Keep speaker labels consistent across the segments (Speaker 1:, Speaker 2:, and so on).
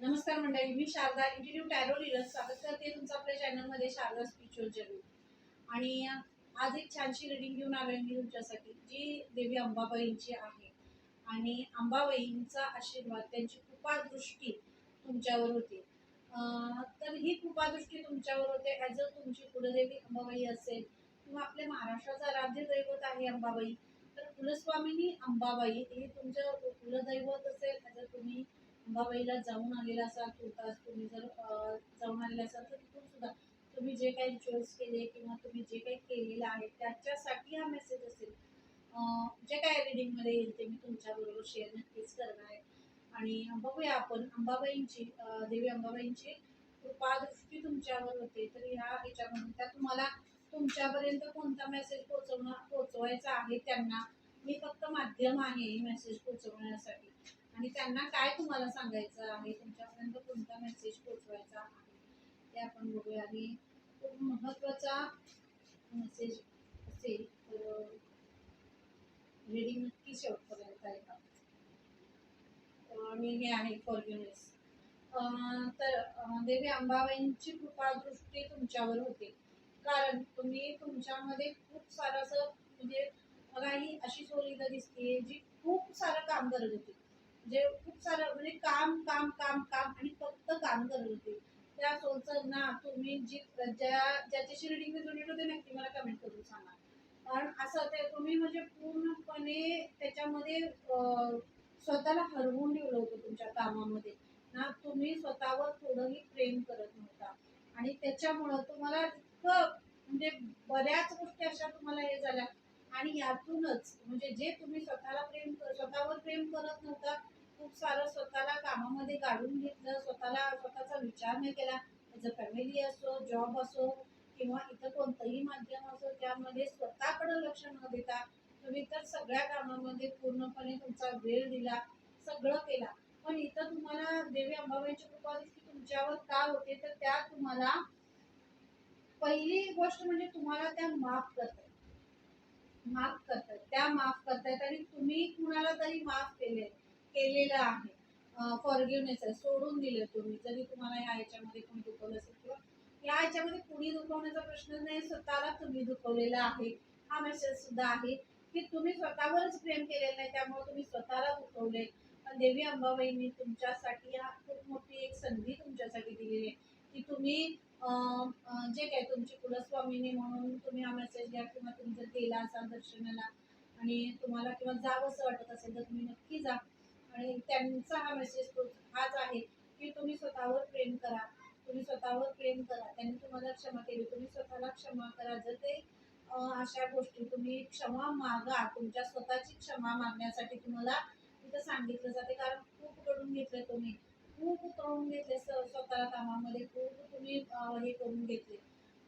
Speaker 1: नमस्कार मंडळी, मी Sharda institute tarot reader स्वागत करते तुमचं आपल्या चॅनलमध्ये शारदा स्पिरिच्युअल जर्नी. आणि आज एक छानशी रीडिंग घेऊन आलोय मी तुमच्यासाठी, जी देवी अंबाबाईंची आहे. आणि अंबाबाईंचा आशीर्वाद, त्यांची कृपादृष्टी तुमच्यावर होती. तर ही कृपादृष्टी तुमच्यावर होते ॲज अ तुमची कुलदेवी अंबाबाई असेल किंवा आपल्या महाराष्ट्राचा आराध्य दैवत आहे अंबाबाई. तर कुलस्वामिनी अंबाबाई हे तुमचं कुलदैवत असेल. ॲज अ तुम्ही अंबाबाईला जाऊन आलेला असाल, तुर्तास तुम्ही जर जाऊन आलेला असाल तर तिथून सुद्धा तुम्ही जे काही रिच्युअल्स केले किंवा तुम्ही जे काही केलेलं आहे त्याच्यासाठी हा मेसेज असेल. जे काय रीडिंगमध्ये येईल ते मी तुमच्याबरोबर शेअर नक्कीच करणार आहे. आणि बघूया आपण अंबाबाईंची, देवी अंबाबाईंची कृपादृष्टी तुमच्यावर होते. तर ह्या ह्याच्यामध्ये त्या तुम्हाला तुमच्यापर्यंत कोणता मेसेज पोचवायचा आहे त्यांना. मी फक्त माध्यम आहे मेसेज पोचवण्यासाठी. आणि त्यांना काय तुम्हाला सांगायचं आहे, तुमच्यापर्यंत कोणता मेसेज पोचवायचा आहे ते आपण बघूया. आणि खूप महत्त्वाचा मेसेज असेल तर रीडिंग नक्की शेवटपर्यंत ऐका. आणि हे आहे फॉर्ग्युनेस. तर देवी अंबाबाईंची कृपादृष्टी तुमच्यावर होते, कारण तुम्ही तुमच्यामध्ये खूप सारं असं म्हणजे मला ही अशी सोल इथं दिसते जी खूप सारं काम करत होती. म्हणजे खूप सारं म्हणजे काम काम काम काम आणि फक्त काम करत होते. त्या सोलचं ना तुम्ही जी ज्याच्याशी रिडिंग रिलेटेड होते नक्की मला कमेंट करून सांगा. कारण असं ते तुम्ही म्हणजे पूर्णपणे त्याच्यामध्ये स्वतःला हरवून ठेवलं होतं तुमच्या कामामध्ये ना. तुम्ही स्वतःवर थोडंही प्रेम करत नव्हता आणि त्याच्यामुळं तुम्हाला इतकं म्हणजे बऱ्याच गोष्टी अशा तुम्हाला हे झाल्या. आणि यातूनच म्हणजे जे तुम्ही स्वतःवर प्रेम करत नव्हता, खूप सारं स्वतःला कामामध्ये गाडून घेतलं, स्वतःचा विचार नाही केला. त्याचं फॅमिली असो, जॉब असो किंवा इतर कोणतंही माध्यम असो, त्यामध्ये स्वतःकडे लक्ष न देता तुम्ही तर सगळ्या कामामध्ये पूर्णपणे तुमचा वेळ दिला, सगळं केला. पण इथं तुम्हाला देवी अंबाबाईची कृपादृष्टी तुमच्यावर का होते, तर त्या तुम्हाला पहिली गोष्ट म्हणजे तुम्हाला त्या माफ करतायत आणि तुम्ही कुणाला तरी माफ केलेलं आहे. फॉरगिवनेस आहे, सोडून दिले तुम्ही. जरी तुम्हाला ह्याच्यामध्ये कोणी दुखवलं असेल किंवा या ह्याच्यामध्ये कुणी दुखवण्याचा प्रश्न नाही, स्वतःला तुम्ही दुखवलेला आहे. हा मेसेज सुद्धा आहे की तुम्ही स्वतःवरच प्रेम केलेलं नाही, त्यामुळे तुम्ही स्वतःला दुखवले. पण देवी अंबाबाईंनी तुमच्यासाठी हा खूप मोठी एक संधी तुमच्यासाठी दिलेली आहे की तुम्ही जे काय तुमची कुलस्वामिनी म्हणून तुम्ही हा मेसेज घ्या किंवा तुम्ही जर गेला असाल दर्शनाला आणि तुम्हाला किंवा जावंसं वाटत असेल तर तुम्ही नक्की जा. आणि त्यांचा हा मेसेज हाच आहे की तुम्ही स्वतःवर प्रेम करा. त्यांनी तुम्हाला क्षमा केली, तुम्ही स्वतःला क्षमा करा. जर ते अशा गोष्टी तुम्ही क्षमा मागा, तुमच्या स्वतःची क्षमा मागण्यासाठी तुम्हाला तिथं सांगितलं जाते. कारण खूप घडून घेतलं तुम्ही, खूप उतरवून घेतले स्वतःला कामामध्ये, खूप तुम्ही हे करून घेतले.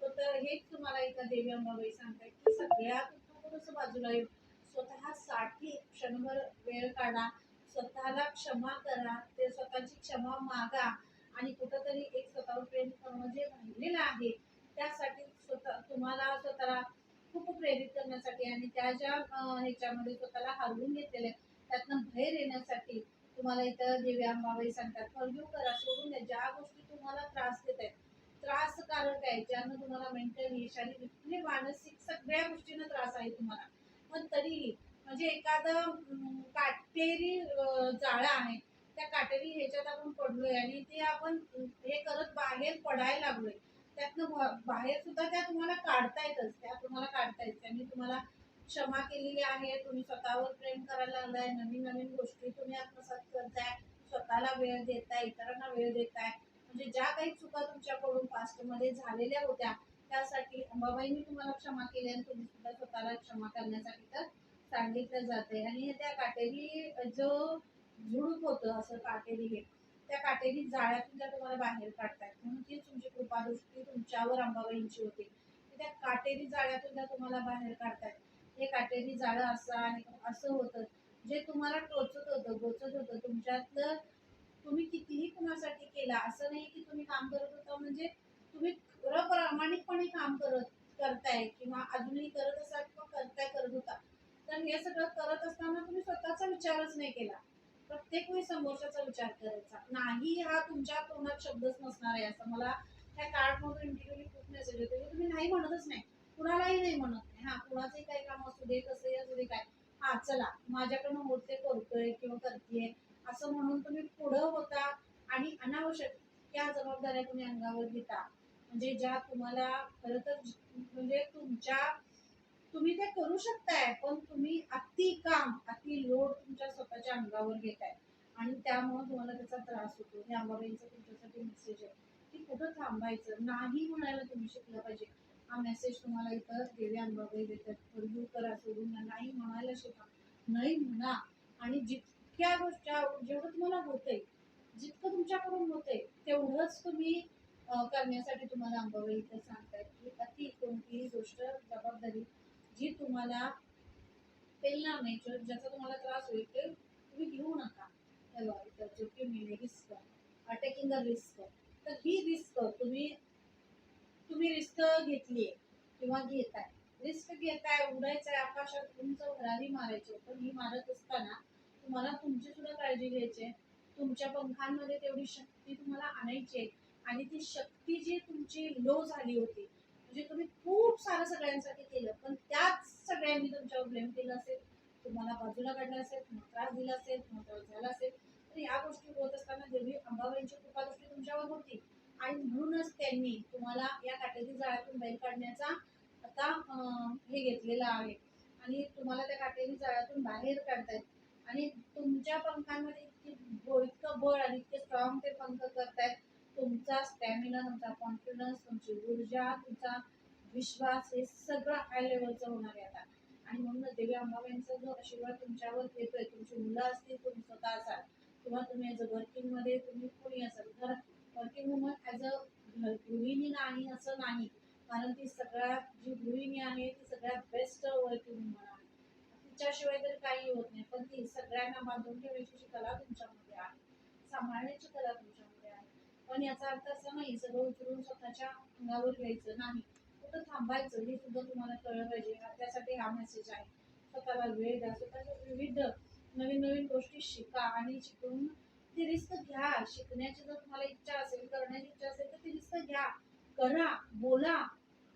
Speaker 1: तर हेच तुम्हाला इथं देवी अंबाबाई सांगताय की सगळ्यात थोडंसं बाजूला येऊन स्वतःसाठी क्षणभर वेळ काढा, स्वतःला क्षमा करा, ते स्वतःची क्षमा मागा. आणि कुठंतरी एक स्वतःवर प्रेम करणं जे राहिलेलं आहे त्यासाठी तुम्हाला स्वतःला खूप प्रेरित करण्यासाठी आणि त्या ज्या ह्याच्यामध्ये स्वतःला हरवून घेतलेले त्यातनं बाहेर येण्यासाठी तुम्हाला इथं देवी अंबाबाई सांगतात फॉरगिव्ह करा, सोडून द्या. ज्या गोष्टी तुम्हाला त्रास देत आहेत, त्रासकारक आहे, ज्यानं तुम्हाला मेंटली, शारीरिक म्हणजे मानसिक सगळ्या गोष्टींना त्रास आहे तुम्हाला, पण तरीही म्हणजे एखादं काटेरी जाळं आहे, त्या काटेरी ह्याच्यात आपण पडलोय आणि ते आपण हे करत बाहेर पडायला लागलोय. त्यातनं बाहेर सुद्धा त्या तुम्हाला काढतायत. त्यांनी तुम्हाला क्षमा केलेली आहे. तुम्ही स्वतःवर प्रेम करायला लागलाय, नवीन नवीन गोष्टी तुम्ही आत्मसात करताय, स्वतःला वेळ देताय, इतरांना वेळ देताय. म्हणजे ज्या काही चुका तुमच्याकडून पास्टमध्ये झालेल्या होत्या त्यासाठी अंबाबाईंनी तुम्हाला क्षमा केली आणि तुम्ही सुद्धा स्वतःला क्षमा करण्यासाठी तर सांगितलं जाते. आणि त्या काटेरी जो झुडूप होतं असं काटेरी हे, त्या काटेरी जाळ्यातून त्या तुम्हाला बाहेर काढतायत. म्हणून ती तुमची कृपादृष्टी तुमच्यावर अंबाबाईंची होती. त्या काटेरी जाळ्यातून त्या तुम्हाला बाहेर काढतायत. हे काटेरी जाळं असं होतं जे तुम्हाला टोचत होतं, गोचत होतं. तुमच्यातलं तुम्ही कितीही कुणासाठी केला, असं नाही की तुम्ही काम करत होता म्हणजे तुम्ही खरं प्रामाणिकपणे काम करताय किंवा अजूनही करत असाल किंवा करत होता. तर हे सगळं करत असताना तुम्ही स्वतःचा विचारच नाही केला. प्रत्येक वेळी समोरच्याचा विचार करायचा नाही. हा तुमच्या तोंडात शब्दच नसणार आहे असं मला त्या कार्डमधून इंटिग्युअली खूप मेसेज येतो की तुम्ही नाही म्हणतच नाही, कुणालाही नाही म्हणत नाही. हा कुणाचंही काही काम असू दे, कसंही असू दे, काय हा चला माझ्याकडनं होते करतोय किंवा करतेय असं म्हणून तुम्ही पुढं होता आणि अनावश्यक त्या जबाबदाऱ्या तुम्ही अंगावर घेता, म्हणजे ज्या तुम्हाला खरं तर म्हणजे तुम्ही ते करू शकताय, पण तुम्ही अति काम अति लोड तुमच्या स्वतःच्या अंगावर घेताय आणि त्यामुळे तुम्हाला त्याचा त्रास होतो. हे अंबाबाईंचा तुमच्यासाठी मेसेज आहे की कुठं थांबायचं नाही म्हणायला तुम्ही शिकलं पाहिजे. हा मेसेज तुम्हाला इथं देवी अंबाबाई देतात. फॉरगिव करा, सोडून द्या, नाही म्हणायला शिका, नाही म्हणा. आणि जितक्या गोष्टी जेवढं तुम्हाला होतंय, जितकं तुमच्याकडून होतंय तेवढंच तुम्ही करण्यासाठी तुम्हाला अंबाबाई इथं सांगतायत की अति कोणतीही गोष्ट जबाबदारी जी तुम्हाला पेलणार नाही, ज्याचा तुम्हाला त्रास होईल ते तुम्ही घेऊ नका. रिस्क टेकिंग अ रिस्क, तर ही रिस्क तुम्ही तुम्ही रिस्क घेतलीये किंवा घेताय. रिस्क घेताय, उडायचंय आकाशात उंच भरारी मारायची, पण ही मारत असताना तुम्हाला तुमची सुद्धा काळजी घ्यायची. तुमच्या पंखांमध्ये तेवढी शक्ती तुम्हाला आणायची आणि ती शक्ती जी तुमची लो झाली होती, म्हणजे तुम्ही खूप सारं सगळ्यांसाठी केलं पण त्याच सगळ्यांनी तुमच्यावर ब्लेम केलं असेल, तुम्हाला बाजूला काढलं असेल, तुम्हाला त्रास दिला असेल, तुम्हाला त्रास झाला असेल, तर या गोष्टी होत असताना देवी अंबाबाईंची कृपा दृष्टी तुमच्यावर होती आणि म्हणूनच त्यांनी तुम्हाला या काटेरी जाळ्यातून बाहेर काढण्याचा आता हे घेतलेलं आहे आणि तुम्हाला त्या काटेरी जाळ्यातून बाहेर काढतायत आणि तुमच्या पंखांमध्ये इतकं बळ आणि इतके स्ट्रॉंग ते पंख करतायत. तुमचा स्टॅमिना, तुमचा कॉन्फिडन्स, तुमची ऊर्जा, तुमचा विश्वास हे सगळं हाय लेवलचं होणार आहे आता. आणि म्हणून देवी अंबाबाईंचा जो आशीर्वाद तुमच्यावर येतोय, तुमची मुलं असतील, तुम्ही स्वतः असाल किंवा तुम्ही ॲज अ वर्किंग मध्ये तुम्ही कोणी असाल, तर वर्किंग वुमन ॲज अ गृहिणी नाही असं नाही, कारण ती सगळ्यात जी गृहिणी आहे ती सगळ्यात बेस्ट वर्किंग वुमन आहे. तिच्याशिवाय तरी काही होत नाही, पण ती सगळ्यांना बांधून ठेवायची कला तुमच्यामध्ये आहे, सांभाळण्याची कला तुमच्यामध्ये आहे. पण याचा अर्थ असा नाही सगळं उचलून स्वतःच्या अंगावर घ्यायचं नाही, कुठं थांबायचं हे सुद्धा तुम्हाला कळलं पाहिजे. त्यासाठी हा मेसेज आहे. स्वतःला वेळ द्या, स्वतःच्या विविध नवीन नवीन गोष्टी शिका आणि शिकून ती रिस्क घ्या. शिकण्याची जर तुम्हाला इच्छा असेल, करण्याची इच्छा असेल तर ती रिस्क घ्या, करा, बोला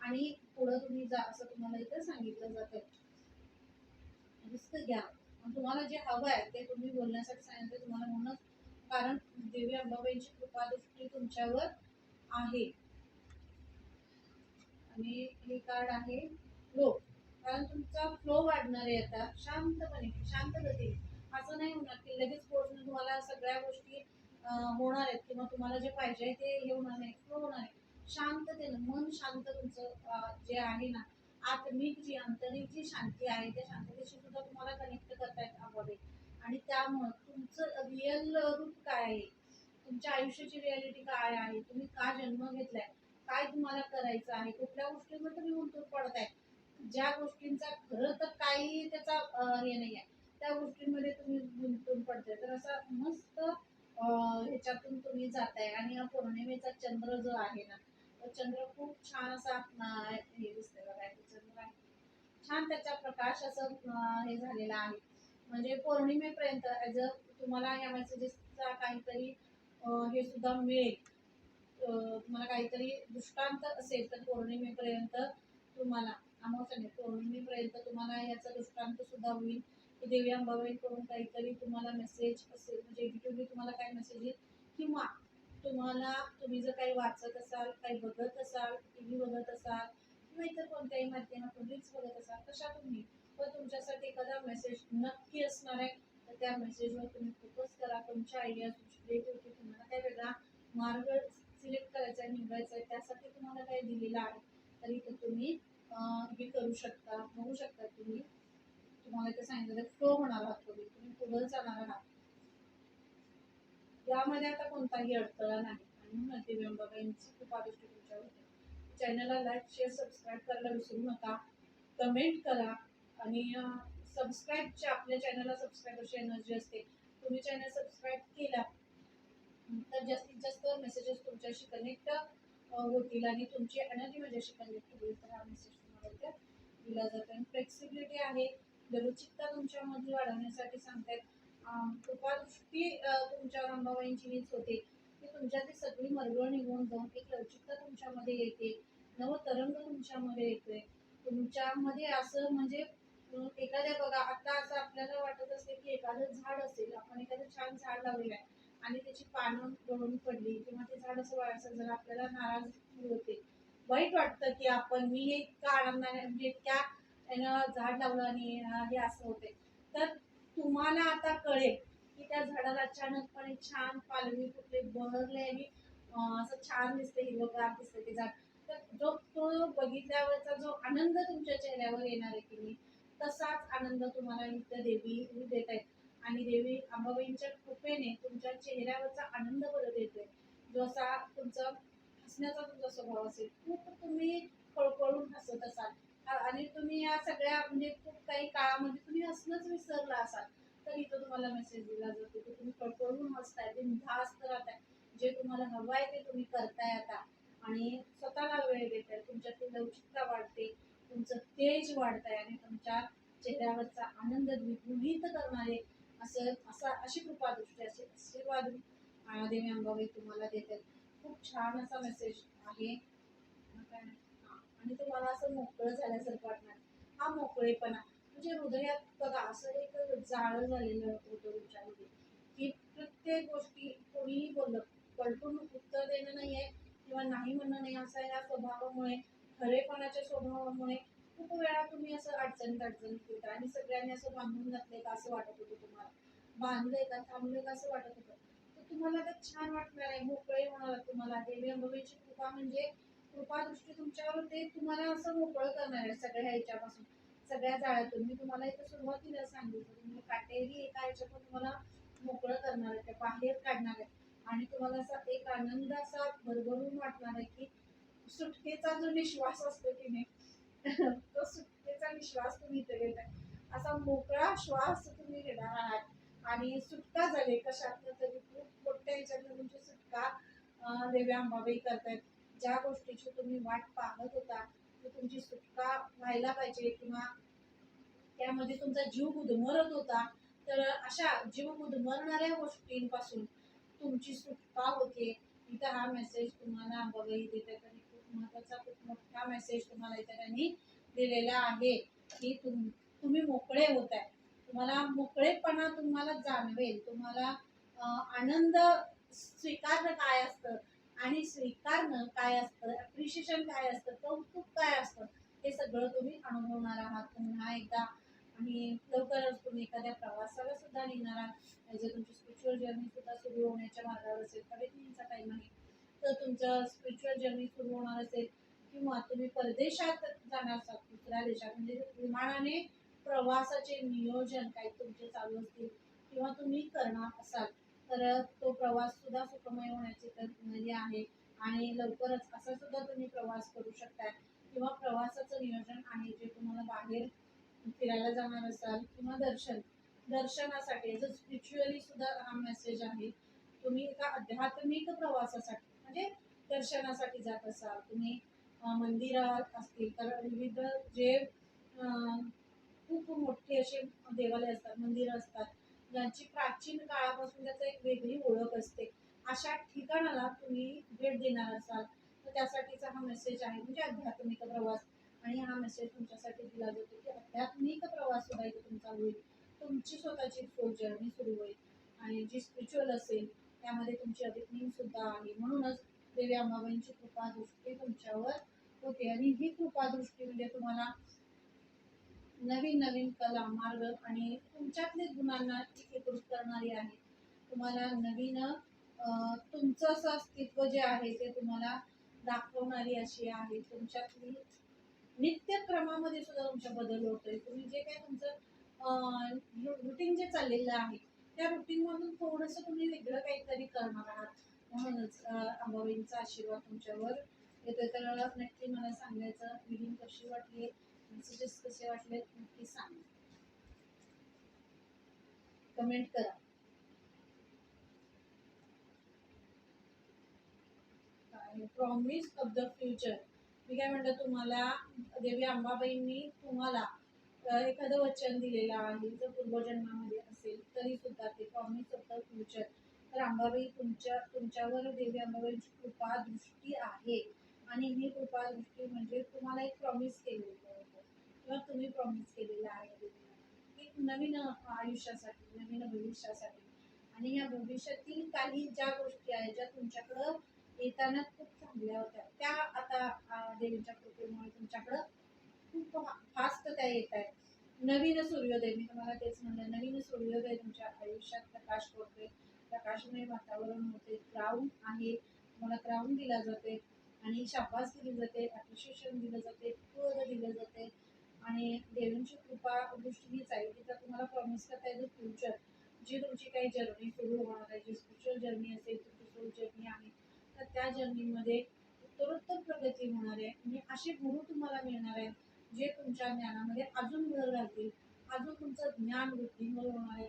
Speaker 1: आणि पुढे तुम्ही जा असं तुम्हाला इथं सांगितलं जातं. रिस्क घ्या, तुम्हाला जे हवं आहे ते तुम्ही बोलण्यासाठी सांगितलं तुम्हाला, म्हणूनच कारण देवी अंबाबाईंची कृपा दृष्टी तुमच्यावर आहे. आणि हे कार्ड आहे फ्लो, कारण तुमचा फ्लो वाढणार आहे आता शांतपणे, शांत गतीने. असं नाही होणार की लगेच पोहोचणं तुम्हाला सगळ्या गोष्टी होणार आहेत किंवा तुम्हाला जे पाहिजे ते हे होणार नाही, फ्लो होणार आहे शांततेनं. मन शांत तुमचं जे आहे ना, आत्मिक जी आंतरिक जी शांती आहे त्या शांततेशी सुद्धा तुम्हाला कनेक्ट करतायत अंबाबाई. आणि त्यामुळं तुमचं रिअल रूप काय आहे, तुमच्या आयुष्याची रियालिटी काय आहे, तुम्ही का जन्म घेतलाय, काय तुम्हाला करायचं आहे, कुठल्या गोष्टींवर तुम्ही गुंतून पडताय, ज्या गोष्टींचा खरं तर काही त्याचा हे नाही आहे त्या गोष्टींमध्ये तुम्ही गुंतून पडताय. तर असं मस्त ह्याच्यातून तुम्ही जाताय. आणि या पौर्णिमेचा चंद्र जो आहे ना, तो चंद्र खूप छान असा हे दिसतंय बघा, चंद्र आहे छान, त्याचा प्रकाश असं हे झालेला आहे. म्हणजे पौर्णिमेपर्यंत ॲज अ तुम्हाला या मेसेजेसचा काहीतरी हे सुद्धा मिळेल. तुम्हाला काहीतरी दृष्टांत असेल तर पौर्णिमेपर्यंत तुम्हाला, अमावस्या नाही पौर्णिमेपर्यंत तुम्हाला याचा दृष्टांत सुद्धा होईल की देवी अंबाबाईकडून काहीतरी तुम्हाला मेसेज असेल, म्हणजे युट्यूबली तुम्हाला काही मेसेज येईल किंवा तुम्हाला तुम्ही जर काही वाचत असाल, काही बघत असाल, टी व्ही बघत असाल किंवा इतर कोणत्याही माध्यमातून रील्स बघत असाल कशातूनही, तर तुमच्यासाठी एखादा मेसेज नक्की असणार आहे. तर त्या मेसेजवर तुम्ही फोकस करा. तुमच्या आयडिया, तुमची क्रिएटिव्हिटी, तुम्हाला काय वेगळा मार्ग सिलेक्ट करायचा आहे, निवडायचा आहे, त्यासाठी तुम्हाला काय दिलेलं आहे, तरी ते तुम्ही हे करू शकता, बघू शकता. तुम्हाला ते सांगितलं फ्लो होणार आहात, तुम्ही पुढे जाणार आहात, यामध्ये आता कोणताही अडथळा नाही. आणि म्हणून देवी अंबाबाईंची खूप आदृष्टी तुमच्यावर होते. चॅनलला लाईक, शेअर, सबस्क्राईब करायला विसरू नका, कमेंट करा. आणि सबस्क्राईबची आपल्या चॅनलला सबस्क्राईबरची एनर्जी असते. तुम्ही चॅनल सबस्क्राईब केला तर जास्तीत जास्त मेसेजेस तुमच्याशी कनेक्ट होतील आणि तुमची एनर्जी माझ्याशी कनेक्ट होईल. तर हा मेसेज तुम्हाला इथे दिला जातो. आणि फ्लेक्सिबिलिटी आहे, लवचिकता तुमच्यामध्ये वाढवण्यासाठी सांगतायत. कृपादृष्टी तुमच्यावर अंबाबाईंची हीच होते की तुमच्यातली सगळी मरगळ निघून जाऊन एक लवचिकता तुमच्यामध्ये येते, नवतरंग तुमच्यामध्ये येतोय. तुमच्यामध्ये असं म्हणजे एखाद्या बघा आता असं आपल्याला वाटत असेल की एखादं झाड असेल, आपण एखादं छान झाड लावलेलं आहे आणि त्याची पानं गळून पडली किंवा ते झाड असं वाळायचं जर आपल्याला नाराज होते, वाईट वाटतं की मी हे इतका आनंदाने म्हणजे इतक्या यानं झाड लावलं आणि हे असं होते. तर तुम्हाला आता कळेल की त्या झाडाला अचानकपणे छान पालवी फुटले बहरले आणि असं छान दिसते, हिरवगार दिसते ते झाड. तर जो तो बघितल्यावरचा जो आनंद तुमच्या चेहऱ्यावर येणार आहे की नाही, तसाच आनंद तुम्हाला इथं देवी देत आहेत. आणि देवी अंबाबाईंच्या कृपेने तुमच्या चेहऱ्यावरचा आनंद परत येतोय. जसा तुमचा हसण्याचा तुमचा स्वभाव असेल, खूप तुम्ही खळखळून हसत असाल आणि तुम्ही या सगळ्या म्हणजे खूप काही काळामध्ये तुम्ही हसणंच विसरला असाल, तर इथं तुम्हाला मेसेज दिला जातो की तुम्ही खळखळून हसताय, बिनधास्त राहताय. जे तुम्हाला हवं आहे ते तुम्ही करताय आता आणि स्वतःला वेळ देताय. तुमच्यातली लवचिकता वाढते, तुमचं तेज वाढतंय आणि तुमच्या चेहऱ्यावरचा आनंद द्विगुणित करणारे अशी कृपादृष्टी असे आशीर्वाद देवी अंबाबाई तुम्हाला देतात. खूप छान असा मेसेज आहे. आणि तुम्हाला असं मोकळं झाल्यासारखं वाटणार. हा मोकळेपणा म्हणजे हृदयात बघा असं एक जाळं झालेलं होतं तुमच्यामध्ये की प्रत्येक गोष्टी कोणीही बोललं पलटून उत्तर देणं नाहीये किंवा नाही म्हणणं नाही, असं या स्वभावामुळे खरेपणाच्या स्वभावामुळे खूप वेळा तुम्ही असं अडचणीत होता आणि सगळ्यांनी असं बांधून घातलंय का असं वाटत होतं तुम्हाला, बांधलंय का थांबलंय का असं वाटत होतं. तर तुम्हाला ते छान वाटणार आहे, मोकळे होणार तुम्हाला. देवी अंबाबाईची कृपा म्हणजे कृपादृष्टी तुमच्यावर ते तुम्हाला असं मोकळं करणार आहे सगळ्या ह्याच्यापासून, सगळ्या जाळ्यातून. मी तुम्हाला इथं सुरुवातीला सांगितलं तुम्ही काटेरी एका ह्याच्यातून तुम्हाला मोकळं करणार आहे, बाहेर काढणार आहे आणि तुम्हाला असा एक आनंद असा भरभरून वाटणार आहे की सुटकेचा जो निश्वास असतो की नाही तो सुटकेचा निश्वास तुम्ही इथे घेताय. असा मोकळा श्वास तुम्ही घेणार आहात आणि सुटका झाली कशातनं तरी खूप मोठ्या ह्याच्यातनं तुमची सुटका देवी अंबाबाई करतायत. ज्या गोष्टीची तुम्ही वाट पाहत होता ती तुमची सुटका व्हायला पाहिजे किंवा त्यामध्ये तुमचा जीव गुदमरत होता, तर अशा जीव गुदमरणाऱ्या गोष्टींपासून तुमची सुटका होते. इथं हा मेसेज तुम्हाला अंबाबाई देतात आणि खूप महत्वाचा खूप मोठा मेसेज तुम्हाला इथे त्यांनी दिलेला आहे की तुम्ही मोकळे होत आहे. तुम्हाला मोकळेपणा तुम्हाला जाणवेल. तुम्हाला आनंद स्वीकारणं काय असतं आणि स्वीकारणं काय असतं, अप्रिशिएशन काय असतं, कौतुक काय असतं, हे सगळं तुम्ही अनुभवणार आहात पुन्हा एकदा. आणि लवकरच तुम्ही एखाद्या प्रवासाला सुद्धा निघणार आहात. जर तुमची स्पिरिच्युअल जर्नी सुद्धा सुरू होण्याच्या मार्गावर असेल, 3:30चा टाइम आहे, तर तुमचं स्पिरिच्युअल जर्नी सुरू होणार असेल किंवा तुम्ही परदेशात जाणार असाल दुसऱ्या देशात म्हणजे विमानाने प्रवासाचे नियोजन काही तुमचे चालू असतील किंवा तुम्ही करणार असाल, तर तो प्रवास सुद्धा सुखमय होण्याची संधी आहे आणि लवकरच असा सुद्धा तुम्ही प्रवास करू शकताय किंवा प्रवासाचं नियोजन आहे जे तुम्हाला बाहेर फिरायला जाणार असाल किंवा दर्शनासाठी जर स्पिरिच्युअली सुद्धा हा मेसेज आहे. तुम्ही एका आध्यात्मिक प्रवासासाठी म्हणजे दर्शनासाठी जात असाल, तुम्ही मंदिरात असतील तर विविध जे खूप मोठे असे देवालय असतात, मंदिरं असतात, ज्यांची प्राचीन काळापासून त्याचं एक वेगळी ओळख असते. अशा ठिकाणाला तुम्ही भेट देणार असाल तर त्यासाठीचा हा मेसेज आहे म्हणजे आध्यात्मिक प्रवास. आणि हा मेसेज तुमच्यासाठी दिला जातो की आध्यात्मिक प्रवास सुद्धा इथे तुमचा होईल. तुमची स्वतःची सोल जर्नी सुरू होईल आणि जी स्पिरिच्युअल असेल त्यामध्ये तुमची अवेकनिंग सुद्धा आहे. म्हणूनच देवी अंबाबाईंची कृपा दृष्टी तुमच्यावर होते आणि ही कृपा दृष्टी म्हणजे तुम्हाला नवीन नवीन कला मार्ग आणि तुमच्यातले गुणांना एकीकृत करणारी आहे. तुम्हाला नवीन तुमचं असं अस्तित्व जे आहे ते तुम्हाला दाखवणारी अशी आहे. तुमच्यातली नित्यक्रमामध्ये सुद्धा तुमच्या बदल होतोय. तुम्ही जे काही तुमचं रुटीन जे चाललेलं आहे त्या रुटीन मधून थोडंसं तुम्ही वेगळं काहीतरी करणार आहात. म्हणूनच अंबाबाईंचा आशीर्वाद तुमच्यावर येतोय. तर नक्की मला सांगायचं रीडिंग कशी वाटली, मेसेजेस कसे वाटले नक्की सांगा, कमेंट करा. प्रॉमिस ऑफ द फ्युचर, मी काय म्हणतो तुम्हाला देवी अंबाबाईंनी तुम्हाला एखादं वचन दिलेलं आहे जर पूर्वजन्मामध्ये नसेल तरी सुद्धा ते प्रॉमिस ऑफ द फ्युचर, तर अंबाबाई तुमच्यावर देवी अंबाबाईची कृपा दृष्टी आहे. आणि ही कृपा दृष्टी म्हणजे तुम्हाला एक प्रॉमिस केलेलं होतं किंवा तुम्ही प्रॉमिस केलेलं आहे देवीला, की नवीन आयुष्यासाठी, नवीन भविष्यासाठी. आणि या भविष्यातील काही ज्या गोष्टी आहेत ज्या तुमच्याकडं येताना खूप चांगल्या होत्या, त्या आता देवीच्या कृपेमुळे तुमच्याकडं खूप फास्ट त्या येत आहेत. नवीन सूर्योदय, मी तुम्हाला तेच म्हणलं, नवीन सूर्योदय तुमच्या आयुष्यात प्रकाश करतोय, प्रकाशमय वातावरण होते, क्राऊन आहे, तुम्हाला क्राऊन दिला जाते आणि शाबास दिली जाते, अप्रिशिएशन दिलं जाते, पद दिलं जाते. आणि देवींची कृपा दृष्टी हीच आहे, तिचा तुम्हाला प्रॉमिस करता येतो फ्युचर, जी तुमची काही जर्नी सुरू होणार आहे, जी स्पिरिच्युअल जर्नी असेल, तुमची सोल जर्नी आहे, तर त्या जर्नीमध्ये उत्तरोत्तर प्रगती होणार आहे. आणि असे गुरु तुम्हाला मिळणार आहेत जे तुमच्या ज्ञानामध्ये अजून भर घालतील, अजून तुमचं ज्ञान वृद्धिंगत होणार आहे.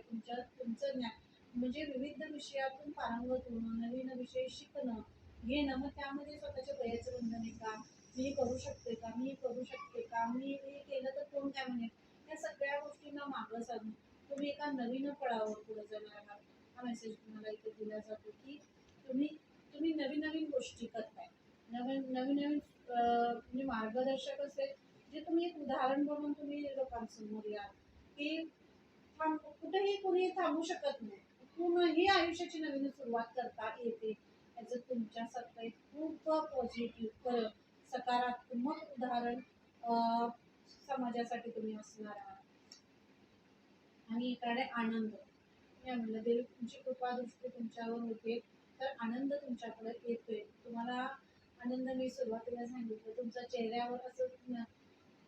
Speaker 1: तुमचं ज्ञान म्हणजे विविध विषयातून पारंगत होणं, नवीन विषय शिकणं, घेणं. मग त्यामध्ये स्वतःच्या वयाचं बंधन आहे का, मी हे करू शकते का, मी हे करू शकते का, मी हे केलं तर कोण काय म्हणेल, या सगळ्या गोष्टींना मागं साधून तुम्ही एका नवीन फळावर पुढे जाणार आहात. हा मेसेज तुम्हाला इथे दिला जातो की तुम्ही तुम्ही नवीन नवीन गोष्टी करताय, नवीन नवीन नवीन म्हणजे मार्गदर्शक असेल जे तुम्ही एक उदाहरण बनवून तुम्ही लोकांसमोर या, की कुठेही कोणी थांबू शकत नाही, पूर्णही आयुष्याची नवीन सुरुवात करता येते. याचं तुमच्यासारखं एक खूप पॉझिटिव्ह सकारात्मक उदाहरण समाजासाठी तुम्ही असणार आहात. आणि एखादे आनंद, या म्हणलं देवी तुमची कृपा दृष्टी तुमच्यावर होते, तर आनंद तुमच्याकडे येतोय. तुम्हाला आनंद मी सुरुवातीला सांगितलं, तुमच्या चेहऱ्यावर असं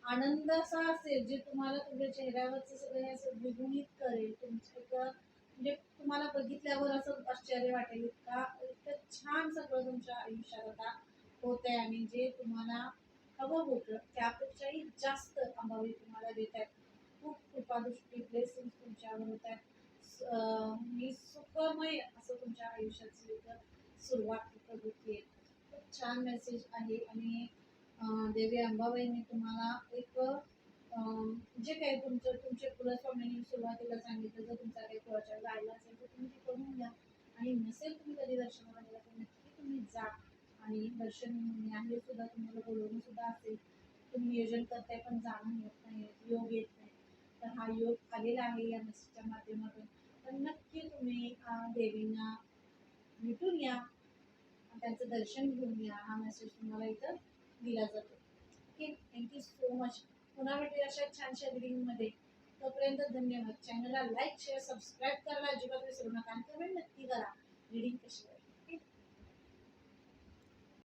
Speaker 1: आनंद असा असेल जे तुम्हाला तुमच्या चेहऱ्यावरचं सगळं असं द्विगुणित करेल. तुमचं म्हणजे तुम्हाला बघितल्यावर असं आश्चर्य वाटेल, इतकं छान सगळं तुमच्या आयुष्यात आता होत आहे. आणि जे तुम्हाला हवं होतं त्यापेक्षाही जास्त अंबाबाई तुम्हाला देत आहेत. खूप कृपादृष्टी ब्लेसिंग तुमच्यावर होत आहेत. मी सुखमय असं तुमच्या आयुष्याची इथं सुरुवात इथं होतीये. खूप छान मेसेज आहे. आणि देवी अंबाबाईने तुम्हाला एक जे काही तुमचे कुलस्वामींनी सुरुवातीला सांगितलं, जर तुमचा काही कुळाचार राहिला असेल तर तुम्ही ते करून घ्या. आणि नसेल तुम्ही कधी दर्शनाला गेला तर नक्की तुम्ही जा आणि दर्शन घेऊन या. हे सुद्धा तुम्हाला बोलवणं सुद्धा असेल, तुम्ही नियोजन करताय पण जाणून येत नाही, योग येत नाही, तर हा योग आलेला आहे या मेसेजच्या माध्यमातून. तर नक्की तुम्ही देवींना भेटून या, त्यांचं दर्शन घेऊन या. हा मेसेज तुम्हाला इथं दिला जातो. Okay, thank you so much. पुन्हा भेटूया अशा छानशा रीडिंगमध्ये. तोपर्यंत धन्यवाद. चॅनलला लाईक शेअर सबस्क्राईब करायला अजिबात विसरू नका आणि कमेंट नक्की करा रीडिंग कशी